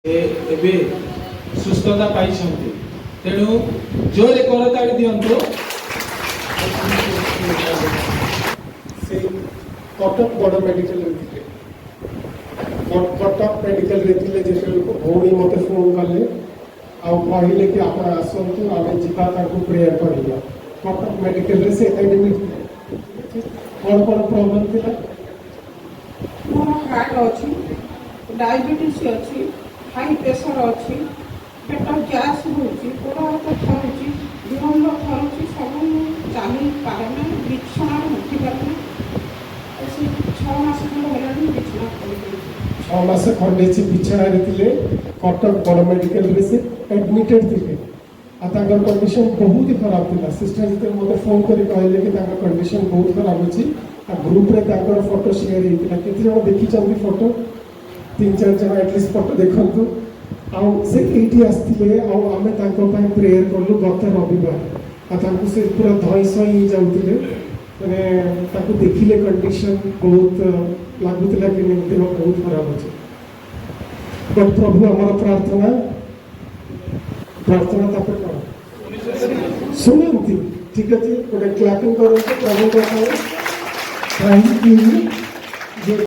ଏବେ ସୁସ୍ଥତା ପାଇଛନ୍ତି। ତେଣୁ ଜୋରେ କରତାଳି ଦିଅନ୍ତୁ। ସେ କଟକ ବଡ଼ ମେଡିକାଲରେ ଥିଲେ। କଟକ ମେଡିକାଲରେ ଥିଲେ ଯେତେବେଳକୁ ଭଉଣୀ ମୋତେ ଫୋନ୍ କଲେ ଆଉ କହିଲେ କି ଆପଣ ଆସନ୍ତୁ ଆମେ ଯିବା ତାଙ୍କୁ ପ୍ରେୟାର କରିବା। କଟକ ମେଡିକାଲରେ ସେ ଆଡମିଟ୍ ଥିଲେ। କ'ଣ କ'ଣ ପ୍ରୋବ୍ଲେମ୍ ଥିଲା? ମୋର ହାର୍ଟ ଅଛି, ଡାଇବେଟିସ୍ ଅଛି, ହାଇ ପ୍ରେସର ଅଛି, ପେଟ ଗ୍ୟାସ୍ ହେଉଛି, ଗୋଡ଼ ହାତ ଥରୁଛି, ଦେହ ଥରୁଛି, ସବୁ ଚାଲି ପାରେନା, ବିଛଣାରେ ଉଠି ପାରେନା। ସେ 6 ମାସ ଖଣ୍ଡ ହେଲାଣି ବିଛଣା କରିଦେଇଛି। 6 ମାସ ଖଣ୍ଡେ ସେ ବିଛଣାରେ ଥିଲେ। କଟକ ବଡ଼ ମେଡିକାଲରେ ସେ ଆଡମିଟେଡ୍ ଥିଲେ। ଆଉ ତାଙ୍କର କଣ୍ଡିସନ୍ ବହୁତ ଖରାପ ଥିଲା। ସିଷ୍ଟର ଯେତେବେଳେ ମୋତେ ଫୋନ୍ କରି କହିଲେ କି ତାଙ୍କ କଣ୍ଡିସନ୍ ବହୁତ ଖରାପ ଅଛି, ଆଉ ଗ୍ରୁପରେ ତାଙ୍କର ଫଟୋ ସେୟାର ହେଇଥିଲା। କେତେ ଜଣ ଦେଖିଛନ୍ତି ଫଟୋ? 3-4 ଜଣ ଆଟଲିଷ୍ଟ ଫଟୋ ଦେଖନ୍ତୁ। ଆଉ ସେ ଏଇଠି ଆସିଥିଲେ ଆଉ ଆମେ ତାଙ୍କ ପାଇଁ ପ୍ରେୟାର କଲୁ ଗତ ରବିବାର। ଆଉ ତାଙ୍କୁ ସେ ପୁରା ଧଇଁ ସଇଁ ହେଇଯାଉଥିଲେ। ମାନେ ତାକୁ ଦେଖିଲେ କଣ୍ଡିସନ୍ ବହୁତ ଲାଗୁଥିଲା କି ଦେହ ବହୁତ ଖରାପ ଅଛି। ବଟ୍ ପ୍ରଭୁ ଆମର ପ୍ରାର୍ଥନା ତାପରେ କ'ଣ ଶୁଣନ୍ତି? ଠିକ୍ ଅଛି, ଗୋଟେ କ୍ଲାପିଂ କରନ୍ତୁ ପ୍ରଭୁଙ୍କ ପାଇଁ। Thank you.